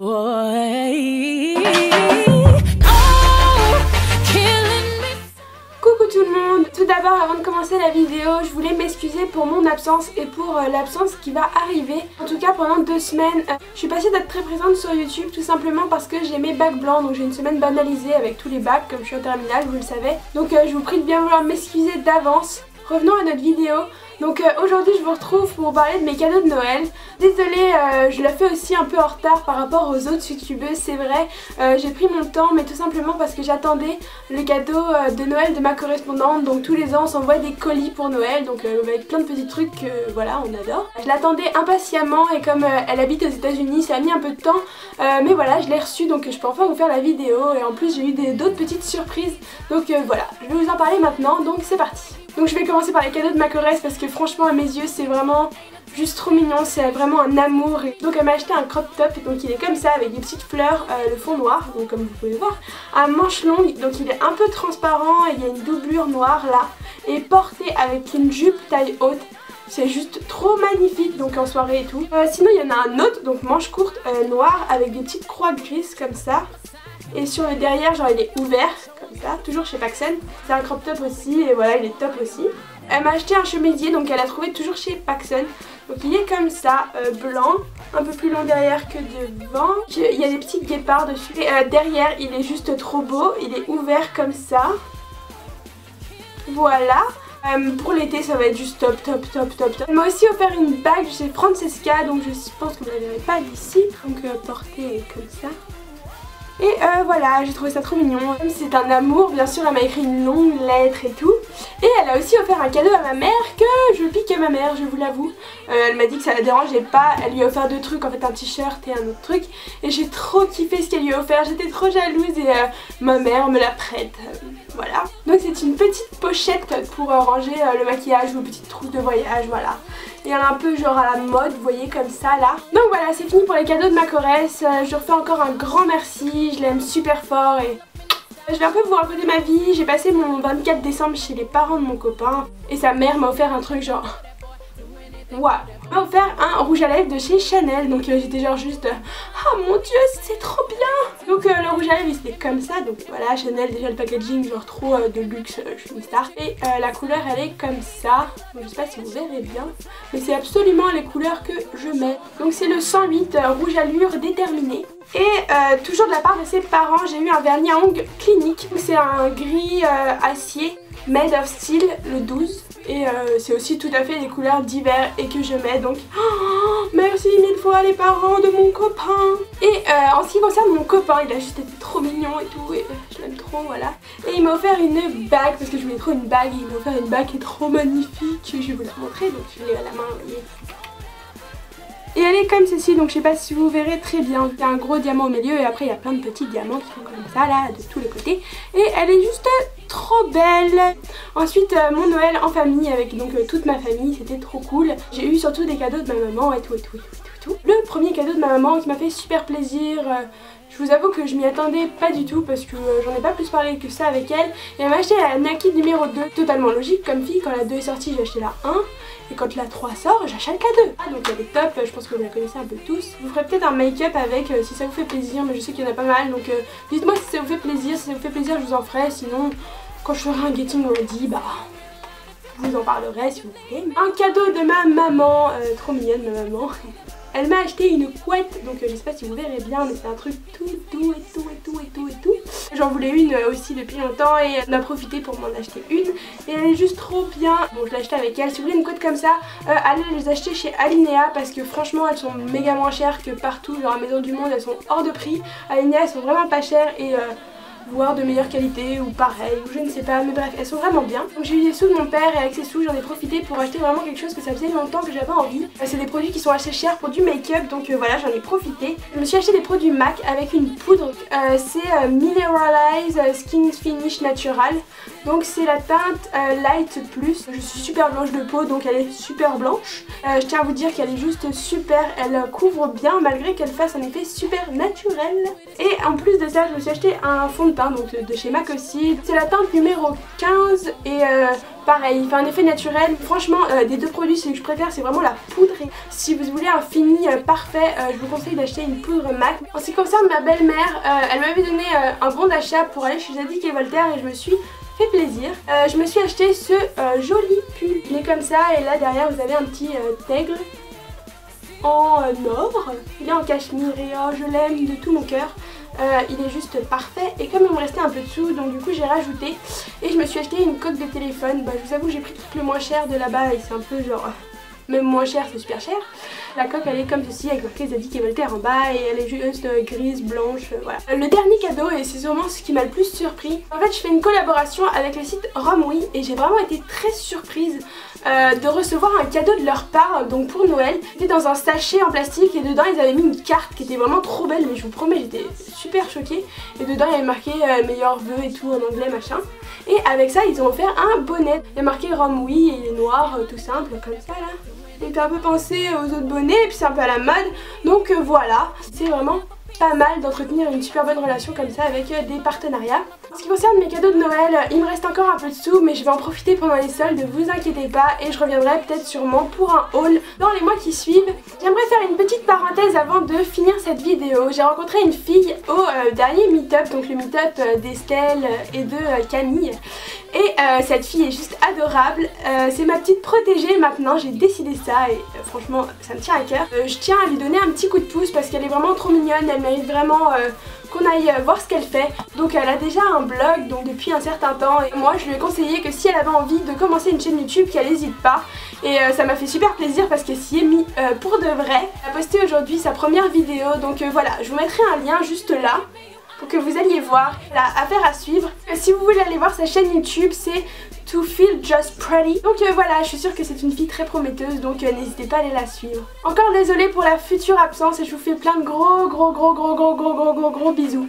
Coucou tout le monde. Tout d'abord, avant de commencer la vidéo, je voulais m'excuser pour mon absence et pour l'absence qui va arriver. En tout cas pendant 2 semaines, je suis passée d'être très présente sur YouTube tout simplement parce que j'ai mes bacs blancs. Donc j'ai une semaine banalisée avec tous les bacs comme je suis en terminale, vous le savez. Donc je vous prie de bien vouloir m'excuser d'avance. Revenons à notre vidéo. Donc aujourd'hui je vous retrouve pour vous parler de mes cadeaux de Noël. Désolée, je la fais aussi un peu en retard par rapport aux autres youtubeuses, c'est vrai. J'ai pris mon temps mais tout simplement parce que j'attendais le cadeau de Noël de ma correspondante. Donc tous les ans on s'envoie des colis pour Noël, donc avec plein de petits trucs que voilà on adore. Je l'attendais impatiemment et comme elle habite aux États-Unis ça a mis un peu de temps. Mais voilà, je l'ai reçu donc je peux enfin vous faire la vidéo et en plus j'ai eu d'autres petites surprises. Donc voilà, je vais vous en parler maintenant, donc c'est parti. Donc je vais commencer par les cadeaux de ma corresse parce que franchement à mes yeux c'est vraiment juste trop mignon, c'est vraiment un amour. Donc elle m'a acheté un crop top, donc il est comme ça avec des petites fleurs, le fond noir, donc comme vous pouvez voir, à manches longues, donc il est un peu transparent et il y a une doublure noire là, et porté avec une jupe taille haute. C'est juste trop magnifique donc en soirée et tout. Sinon il y en a un autre, donc manche courte noire avec des petites croix grises comme ça. Et sur le derrière genre il est ouvert comme ça, toujours chez Paxson. C'est un crop top aussi et voilà il est top aussi. Elle m'a acheté un chemisier donc elle a trouvé toujours chez Paxson. Donc il est comme ça, blanc, un peu plus long derrière que devant. Il y a des petits guépards dessus. Et derrière il est juste trop beau, il est ouvert comme ça. Voilà. Pour l'été ça va être juste top. Elle m'a aussi offert une bague chez Francesca, donc je pense que vous ne la verrez pas d'ici. Donc portée comme ça. Et voilà, j'ai trouvé ça trop mignon. C'est un amour, bien sûr, elle m'a écrit une longue lettre et tout. Et elle a aussi offert un cadeau à ma mère que je pique à ma mère, je vous l'avoue. Elle m'a dit que ça la dérangeait pas, elle lui a offert 2 trucs, en fait un t-shirt et un autre truc. Et j'ai trop kiffé ce qu'elle lui a offert, j'étais trop jalouse et ma mère me la prête. Voilà. Donc c'est une petite pochette pour ranger le maquillage ou petite trousse de voyage, voilà. Et elle est un peu genre à la mode, vous voyez, comme ça là. Donc voilà, c'est fini pour les cadeaux de ma coresse. Je refais encore un grand merci, je l'aime super fort et... Je vais un peu vous raconter ma vie. J'ai passé mon 24 décembre chez les parents de mon copain et sa mère m'a offert un truc genre... Waouh! Elle m'a offert un rouge à lèvres de chez Chanel, donc j'étais genre juste oh mon dieu c'est trop bien. Donc le rouge à lèvres c'était comme ça, donc voilà Chanel, déjà le packaging genre trop de luxe, je suis une star. Et la couleur elle est comme ça, donc, je sais pas si vous verrez bien, mais c'est absolument les couleurs que je mets. Donc c'est le 108 rouge allure déterminé. Et toujours de la part de ses parents j'ai eu un vernis à ongles Clinique, c'est un gris acier made of steel le 12. Et c'est aussi tout à fait les couleurs d'hiver et que je mets donc merci 1000 fois les parents de mon copain. Et en ce qui concerne mon copain, il a juste été trop mignon et tout et je l'aime trop, voilà. Et il m'a offert une bague parce que je voulais trop une bague et il m'a offert une bague qui est trop magnifique. Je vais vous la montrer, donc je l'ai à la main, vous voyez. Et elle est comme ceci, donc je sais pas si vous verrez très bien. Il y a un gros diamant au milieu et après il y a plein de petits diamants qui sont comme ça là, de tous les côtés. Et elle est juste trop belle. Ensuite mon Noël en famille avec donc toute ma famille, c'était trop cool. J'ai eu surtout des cadeaux de ma maman et tout. Le premier cadeau de ma maman qui m'a fait super plaisir. Je vous avoue que je m'y attendais pas du tout parce que j'en ai pas plus parlé que ça avec elle. Et elle m'a acheté la Naki numéro 2, totalement logique comme fille. Quand la 2 est sortie j'ai acheté la 1. Et quand la 3 sort, j'achète la 2. Ah donc elle est top, je pense que vous la connaissez un peu tous. Je vous ferai peut-être un make-up avec si ça vous fait plaisir, mais je sais qu'il y en a pas mal. Donc dites-moi si ça vous fait plaisir, si ça vous fait plaisir je vous en ferai. Sinon quand je ferai un getting ready, bah je vous en parlerai si vous voulez. Un cadeau de ma maman, trop mignonne ma maman. Elle m'a acheté une couette, donc je sais pas si vous verrez bien, mais c'est un truc tout doux et tout. J'en voulais une aussi depuis longtemps et elle m'a profité pour m'en acheter une. Et elle est juste trop bien. Bon, je l'ai achetée avec elle. Si vous voulez une couette comme ça, allez les acheter chez Alinea parce que franchement elles sont méga moins chères que partout. Genre à Maison du Monde, elles sont hors de prix. Alinea elles sont vraiment pas chères et... voire de meilleure qualité ou pareil ou je ne sais pas, mais bref elles sont vraiment bien. Donc j'ai eu des sous de mon père et avec ces sous j'en ai profité pour acheter vraiment quelque chose que ça faisait longtemps que j'avais envie. C'est des produits qui sont assez chers pour du make-up, donc voilà j'en ai profité. Je me suis acheté des produits MAC avec une poudre, c'est Mineralize Skin Finish Natural. Donc c'est la teinte Light Plus. Je suis super blanche de peau donc elle est super blanche. Je tiens à vous dire qu'elle est juste super, elle couvre bien malgré qu'elle fasse un effet super naturel. Et en plus de ça je me suis acheté un fond de de teinte donc de chez MAC aussi. C'est la teinte numéro 15 et pareil, il fait un effet naturel. Franchement, des deux produits, celui que je préfère, c'est vraiment la poudre. Et si vous voulez un fini parfait, je vous conseille d'acheter une poudre MAC. En ce qui concerne ma belle-mère, elle m'avait donné un bon d'achat pour aller chez Zadig et Voltaire et je me suis fait plaisir. Je me suis acheté ce joli pull. Il est comme ça et là derrière vous avez un petit aigle en or. Il est en cachemire et oh, je l'aime de tout mon cœur. Il est juste parfait et comme il me restait un peu de sous, donc du coup j'ai rajouté et je me suis acheté une coque de téléphone. Bah, je vous avoue, j'ai pris le truc le moins cher de là-bas et c'est un peu genre même moins cher, c'est super cher. La coque elle est comme ceci avec marqué Zadig et Voltaire en bas et elle est juste grise, blanche, voilà. Le dernier cadeau, et c'est sûrement ce qui m'a le plus surpris, en fait je fais une collaboration avec le site Romwe et j'ai vraiment été très surprise de recevoir un cadeau de leur part, donc pour Noël. C'était dans un sachet en plastique et dedans ils avaient mis une carte qui était vraiment trop belle, mais je vous promets j'étais super choquée. Et dedans il y avait marqué meilleurs vœux et tout en anglais machin. Et avec ça ils ont offert un bonnet. Il y a marqué Romwe et il est noir, tout simple comme ça là. Il était un peu pensé aux autres bonnets et puis c'est un peu à la mode. Donc voilà, c'est vraiment pas mal d'entretenir une super bonne relation comme ça avec des partenariats. En ce qui concerne mes cadeaux de Noël, il me reste encore un peu de sous mais je vais en profiter pendant les soldes, vous inquiétez pas, et je reviendrai peut-être sûrement pour un haul dans les mois qui suivent. J'aimerais faire une petite parenthèse avant de finir cette vidéo. J'ai rencontré une fille au dernier meet-up, donc le meet-up d'Estelle et de Camille. Et cette fille est juste adorable, c'est ma petite protégée maintenant, j'ai décidé ça et franchement ça me tient à cœur. Je tiens à lui donner un petit coup de pouce parce qu'elle est vraiment trop mignonne, elle mérite vraiment qu'on aille voir ce qu'elle fait. Donc elle a déjà un blog donc depuis un certain temps et moi je lui ai conseillé que si elle avait envie de commencer une chaîne YouTube qu'elle n'hésite pas. Et ça m'a fait super plaisir parce qu'elle s'y est mis pour de vrai. Elle a posté aujourd'hui sa première vidéo donc voilà, je vous mettrai un lien juste là pour que vous alliez voir. La affaire à suivre. Si vous voulez aller voir sa chaîne YouTube, c'est To Feel Just Pretty. Donc voilà, je suis sûre que c'est une fille très prometteuse, donc n'hésitez pas à aller la suivre. Encore désolée pour la future absence et je vous fais plein de gros bisous.